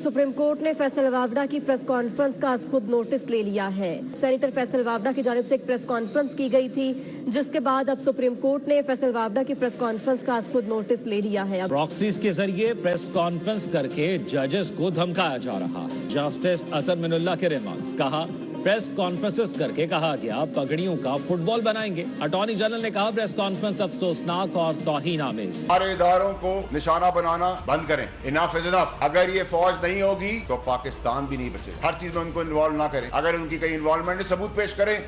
Supreme court ने फैसल वावड़ा की press conference का आज खुद नोटिस ले लिया है। सेनेटर फैसल वावड़ा की जानिब से एक प्रेस कॉन्फ्रेंस की गई थी, जिसके बाद अब सुप्रीम कोर्ट ने फैसल वावड़ा की प्रेस कॉन्फ्रेंस का आज खुद नोटिस ले लिया है। प्रॉक्सीज के जरिए प्रेस कॉन्फ्रेंस करके जजेस को धमकाया जा रहा। जस्टिस अतर मिनुल्लाह के रिमार्क्स, कहा प्रेस कॉन्फ्रेंसेस करके कहा गया पगड़ियों का फुटबॉल बनाएंगे। अटॉर्नी जनरल ने कहा प्रेस कॉन्फ्रेंस अफसोसनाक और तौहीन आमेज। हमारे इदारों को निशाना बनाना बंद करें। Enough is enough. अगर ये फौज नहीं होगी तो पाकिस्तान भी नहीं बचेगा। हर चीज में उनको इन्वॉल्व ना करें। अगर उनकी कहीं इन्वॉल्वमेंट है सबूत पेश करें।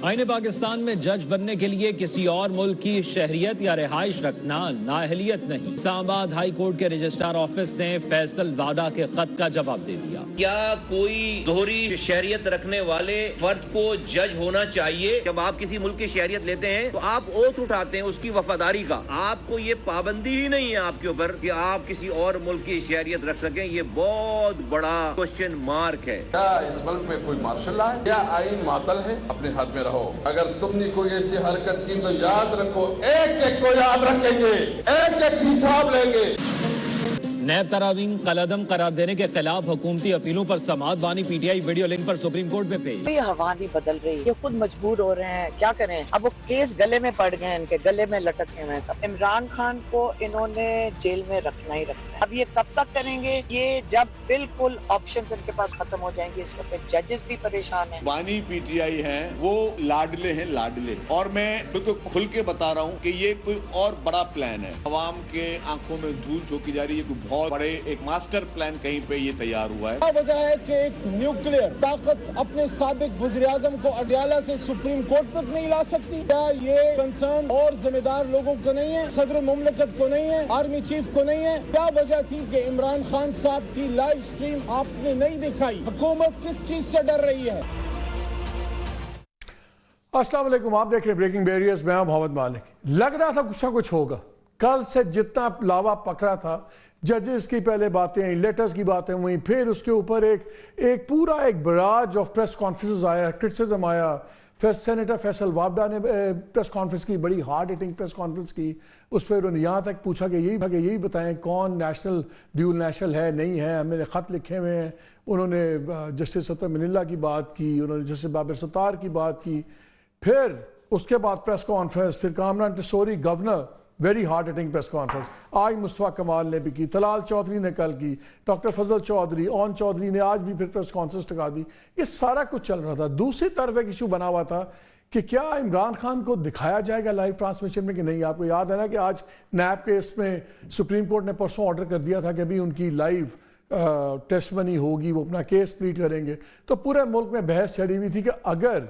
आईने पाकिस्तान में जज बनने के लिए किसी और मुल्क की शहरियत या रिहाइश रखना नाअहलियत नहीं। इस्लामाबाद हाई कोर्ट के रजिस्ट्रार ऑफिस ने फैसल वावड़ा के खत का जवाब दे दिया। क्या कोई दोहरी शहरियत रखने वाले फर्द को जज होना चाहिए? जब आप किसी मुल्क की शहरियत लेते हैं तो आप ओथ उठाते हैं उसकी वफादारी का। आपको ये पाबंदी ही नहीं है आपके ऊपर कि आप किसी और मुल्क की शहरियत रख सकें। ये बहुत बड़ा क्वेश्चन मार्क है। क्या इस मुल्क में कोई मार्शल लॉ है? क्या आईन मातल है? अपने हद में रहो। अगर तुमने कोई ऐसी हरकत की तो याद रखो, एक एक को याद रखेंगे, एक एक हिसाब लेंगे। नैब तरावीन कलअदम करार देने के खिलाफ हुकूमती अपीलों पर समाअत बानी पीटीआई वीडियो लिंक पर सुप्रीम कोर्ट में पेश। ये हवा नहीं बदल रही, ये खुद मजबूर हो रहे हैं, क्या करें। अब वो केस गले में पड़ गए, इनके गले में लटके हुए हैं सब। इमरान खान को इन्होंने जेल में रखना ही रखना है। अब ये कब तक करेंगे? ये जब बिल्कुल ऑप्शंस इनके पास खत्म हो जाएंगे। इस वक्त जजेस भी परेशान हैं। बानी पीटीआई हैं, वो लाडले हैं, लाडले। और मैं बिल्कुल खुल के बता रहा हूँ कि ये कोई और बड़ा प्लान है। अवाम के आंखों में धूल झोंकी जा रही है। कोई बहुत बड़े एक मास्टर प्लान कहीं पे ये तैयार हुआ है। क्या वजह है कि एक न्यूक्लियर ताकत अपने साबिक वज़ीर-ए-आज़म को अडयाला से सुप्रीम कोर्ट तक नहीं ला सकती? क्या ये कंसर्न और जिम्मेदार लोगों को नहीं है? सदर मुमलिकत को नहीं है? आर्मी चीफ को नहीं है? क्या वजह थी कि इमरान खान साहब की लाइव स्ट्रीम आपने नहीं दिखाई? हुकूमत किस चीज से डर रही है? अस्सलाम वालेकुम, आप देख रहे हैं ब्रेकिंग बैरियर्स। मैं मोहम्मद मालिक। लग रहा था कुछ ना कुछ होगा। कल से जितना लावा पकड़ा था, जजेस की पहले बातें, लेटर्स की बातें हुई, फिर उसके ऊपर एक पूरा एक बराज ऑफ प्रेस कॉन्फ्रेंसेस आया, क्रिटिसिज्म आया। सेनेटर फैसल वावड़ा ने प्रेस कॉन्फ्रेंस की, बड़ी हार्ड हिटिंग प्रेस कॉन्फ्रेंस की। उस पर उन्होंने यहाँ तक पूछा कि यही बताएं कौन नेशनल ड्यूल नेशनल है, नहीं है। मेरे ख़त लिखे हुए हैं। उन्होंने जस्टिस अतर मिनुल्लाह की बात की, उन्होंने जस्टिस बाबर सत्तार की बात की। फिर उसके बाद प्रेस कॉन्फ्रेंस, फिर Kamran Tessori governor, very hard hitting press conference. आज मुस्तफा कमाल ने भी की, तलाल चौधरी ने कल की, डॉक्टर फजल चौधरी, ओन चौधरी ने आज भी फिर प्रेस कॉन्फ्रेंस टका दी। ये सारा कुछ चल रहा था। दूसरी तरफ एक इशू बना हुआ था कि क्या इमरान खान को दिखाया जाएगा लाइव ट्रांसमिशन में कि नहीं। आपको याद है ना कि आज नैब केस में सुप्रीम कोर्ट ने परसों ऑर्डर कर दिया था कि अभी उनकी लाइव टेस्टमनी होगी, वो अपना केस प्लीट करेंगे। तो पूरे मुल्क में बहस चढ़ी हुई थी कि अगर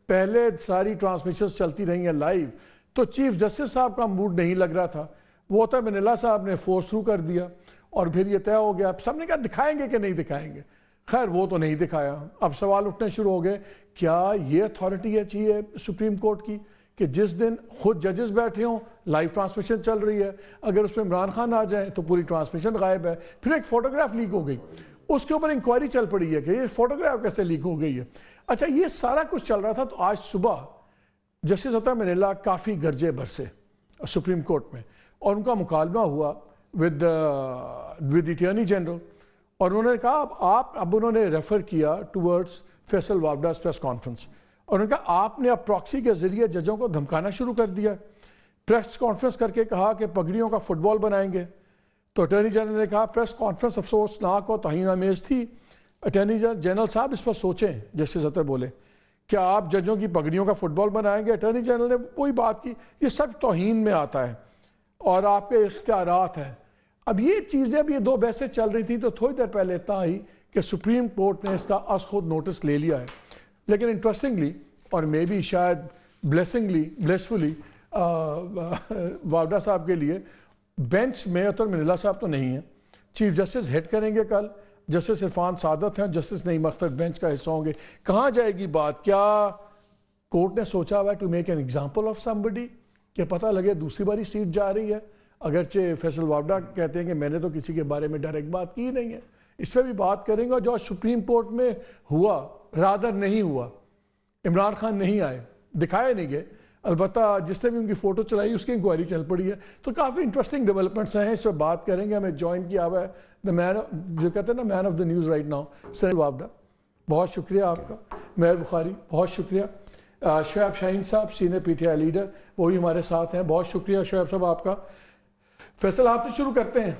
पहले सारी ट्रांसमिशन चलती रही हैं लाइव तो चीफ जस्टिस साहब का मूड नहीं लग रहा था। वो अतर मिनुल्लाह साहब ने फोर्स थ्रू कर दिया और फिर ये तय हो गया। सबने कहा दिखाएंगे कि नहीं दिखाएंगे। खैर वो तो नहीं दिखाया। अब सवाल उठने शुरू हो गए, क्या ये अथॉरिटी है चाहिए सुप्रीम कोर्ट की कि जिस दिन खुद जजेस बैठे हों, लाइव ट्रांसमिशन चल रही है, अगर उसमें इमरान खान आ जाए तो पूरी ट्रांसमिशन गायब है। फिर एक फ़ोटोग्राफ लीक हो गई, उसके ऊपर इंक्वायरी चल पड़ी है कि ये फ़ोटोग्राफ कैसे लीक हो गई है। अच्छा, ये सारा कुछ चल रहा था। तो आज सुबह जस्टिस अतर मिनुल्लाह काफ़ी गरजे बरसे सुप्रीम कोर्ट में और उनका मुकालमा हुआ विद अटॉर्नी जनरल। और उन्होंने कहा अब उन्होंने रेफ़र किया टूवर्ड्स फैसल वावड़ा's प्रेस कॉन्फ्रेंस और उन्होंने कहा आपने अब प्रॉक्सी के ज़रिए जजों को धमकाना शुरू कर दिया। प्रेस कॉन्फ्रेंस करके कहा कि पगड़ियों का फुटबॉल बनाएंगे। तो अटॉर्नी जनरल ने कहा प्रेस कॉन्फ्रेंस अफसोसनाक और तौहीन आमेज थी। अटॉर्नी जनरल साहब इस पर सोचें। जस्टिस अतर बोले क्या आप जजों की पगड़ियों का फुटबॉल बनाएंगे? अटॉर्नी जनरल ने वही बात की, ये सब तौहीन में आता है और आपके इख्तियारात हैं। अब ये चीज़ें, अब ये दो बहसें चल रही थी तो थोड़ी देर पहले इतना ही कि सुप्रीम कोर्ट ने इसका आज खुद नोटिस ले लिया है। लेकिन इंटरेस्टिंगली और मे बी शायद ब्लेसफुली वावड़ा साहब के लिए बेंच में अतर मिनुल्लाह साहब तो नहीं है। चीफ जस्टिस हेड करेंगे कल, जस्टिस इरफान सादत हैं, जस्टिस नईम अख्तर बेंच का हिस्सा होंगे। कहाँ जाएगी बात? क्या कोर्ट ने सोचा हुआ है to make an example of somebody कि पता लगे दूसरी बारी सीट जा रही है? अगरचे फैसल वावड़ा कहते हैं कि मैंने तो किसी के बारे में डायरेक्ट बात की नहीं है। इस पर भी बात करेंगे। और जो सुप्रीम कोर्ट में हुआ रादर नहीं हुआ, इमरान खान नहीं आए, दिखाए नहीं गए। البتہ جس نے بھی ان کی فوٹو چلائی اس کی انکوائری چل پڑی ہے. تو کافی انٹرسٹنگ ڈیولپمنٹس ہیں, اس پہ بات کریں گے. ہمیں جوائن کیا ہوا ہے دا مین جو کہتے ہیں نا man of the news right now, senator وابڈا, بہت شکریہ آپ کا. مہر بخاری بہت شکریہ. شعیب شاہین صاحب senior P T I leader, وہ بھی ہمارے ساتھ ہیں, بہت شکریہ شعیب صاحب آپ کا. فیصل آپ سے شروع کرتے ہیں.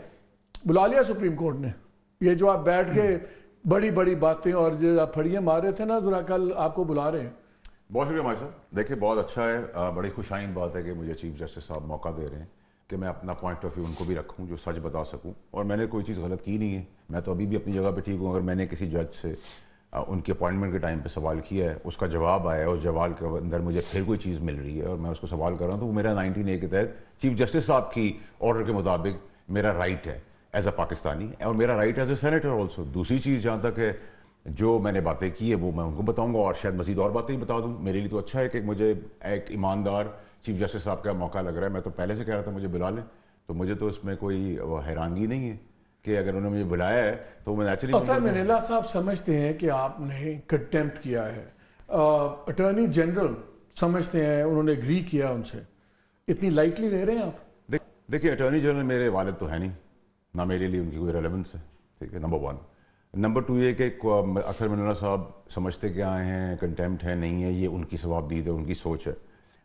بلا لیا سپریم کورٹ نے, یہ جو آپ بیٹھ کے بڑی بڑی باتیں اور جو آپ پھڑیاں مار رہے تھے نا, ذرا کل آپ کو بلا رہے ہیں. بہت شکریہ مائی صاحب. دیکھیں بہت اچھا ہے, بڑی خوش آئند بات ہے کہ مجھے چیف جسٹس صاحب موقع دے رہے ہیں کہ میں اپنا پوائنٹ آف ویو ان کو بھی رکھوں, جو سچ بتا سکوں. اور میں نے کوئی چیز غلط کی نہیں ہے, میں تو ابھی بھی اپنی جگہ پہ ٹھیک ہوں. اگر میں نے کسی جج سے ان کی اپوائنٹمنٹ کے ٹائم پہ سوال کیا ہے, اس کا جواب آیا ہے, اس جواب کے اندر مجھے پھر کوئی چیز مل رہی ہے اور میں اس کو سوال کر رہا ہوں, تو وہ میرا 19A کے تحت چیف جسٹس صاحب کی آرڈر کے مطابق میرا رائٹ ہے ایز اے پاکستانی, اور میرا right as a senator also. دوسری چیز جہاں تک ہے جو میں نے باتیں کی ہے وہ میں ان کو بتاؤں گا, اور شاید مزید اور باتیں بتا دوں. میرے لیے تو اچھا ہے کہ مجھے ایک ایماندار چیف جسٹس صاحب کا موقع لگ رہا ہے. میں تو پہلے سے کہہ رہا تھا مجھے بلا لیں, تو مجھے تو اس میں کوئی حیرانگی نہیں ہے کہ اگر انہوں نے مجھے بلایا ہے تو میں نیچرلی. اطہر منیلا صاحب سمجھتے ہیں کہ آپ نے کنٹیمپٹ کیا ہے, اٹارنی جنرل سمجھتے ہیں انہوں نے اگری کیا ان سے, اتنی لائٹلی لے رہے ہیں آپ؟ دیکھیے اٹارنی جنرل میرے والد تو ہے نہیں, نہ میرے لیے ان کی کوئی ریلیونس ہے, ٹھیک ہے, نمبر 1. نمبر 2 یہ کہ اطہر منیلا صاحب سمجھتے کیا ہیں, کنٹیمپٹ ہے نہیں ہے, یہ ان کی ثوابدید ہے, ان کی سوچ ہے.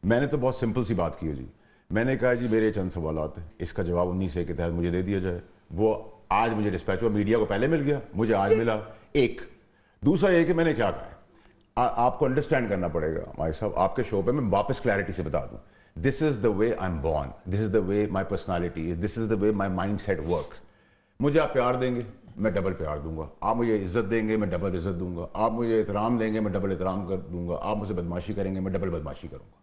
میں نے تو بہت سمپل سی بات کی ہے جی. میں نے کہا جی میرے چند سوالات ہیں, اس کا جواب 19A کے تحت مجھے دے دیا جائے. وہ آج مجھے ڈسپیچ ہوا, میڈیا کو پہلے مل گیا, مجھے آج ملا. ایک دوسرا یہ کہ میں نے کیا کہا ہے, آپ کو انڈرسٹینڈ کرنا پڑے گا مائی صاحب. آپ کے شو پہ میں واپس کلیئرٹی سے بتا دوں, this is the way I am born, this is the way my personality is, this is the way my mindset works. مجھے آپ پیار دیں گے میں ڈبل پیار دوں گا, آپ مجھے عزت دیں گے میں ڈبل عزت دوں گا, آپ مجھے احترام دیں گے میں ڈبل احترام کر دوں گا, آپ مجھے بدماشی کریں گے میں ڈبل بدماشی کروں گا.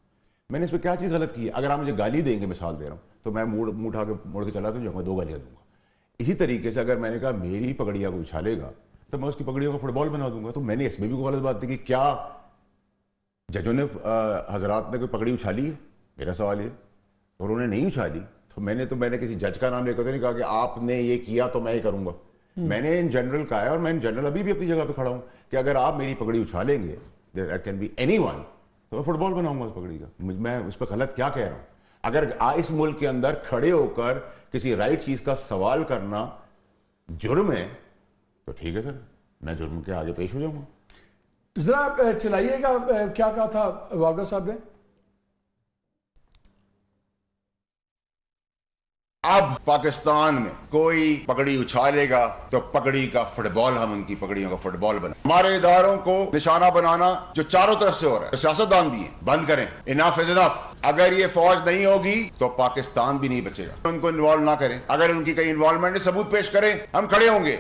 میں نے اس پہ کیا چیز غلط کی ہے؟ اگر آپ مجھے گالی دیں گے, مثال دے رہا ہوں, تو میں منہ اٹھا کے موڑ کے چلا جاؤں گا, 2 گالیاں دوں گا. اسی طریقے سے اگر میں نے کہا میری پگڑیاں کو اچھالے گا تو میں اس کی پگڑیوں کو فٹ بال بنا دوں گا. تو میں نے اس میں بھی کوئی غلط بات دی کہ کیا ججوں نے حضرات نے کوئی پگڑی اچھالی ہے؟ میرا سوال یہ. اور انہوں نے نہیں اچھالی تو میں نے کسی جج کا نام لے کر نہیں کہا کہ آپ نے یہ کیا تو میں یہ کروں گا. میں نے ان جنرل کہا ہے, اور میں ان جنرل ابھی بھی اپنی جگہ پہ کھڑا ہوں, کہ اگر آپ میری پگڑی اچھالیں گے, that can be anyone, تو میں فٹ بال بناؤں گا اس پگڑی کا. میں اس پہ غلط کیا کہہ رہا ہوں؟ اگر اس ملک کے اندر کھڑے ہو کر کسی رائٹ چیز کا سوال کرنا جرم ہے تو ٹھیک ہے سر, میں جرم کے آگے پیش ہو جاؤں گا. ذرا چلائیے گا, کیا کہا تھا واگا صاحب نے؟ اب پاکستان میں کوئی پگڑی اچھالے گا تو پگڑی کا فٹ بال, ہم ان کی پگڑیوں کا فٹ بال بنا. ہمارے اداروں کو نشانہ بنانا جو چاروں طرف سے ہو رہا ہے, سیاستدان بھی ہیں, بند کریں. اناف از اناف. اگر یہ فوج نہیں ہوگی تو پاکستان بھی نہیں بچے گا. ان کو انوالو نہ کریں, اگر ان کی کہیں انوالومنٹ ہے ثبوت پیش کریں, ہم کھڑے ہوں گے.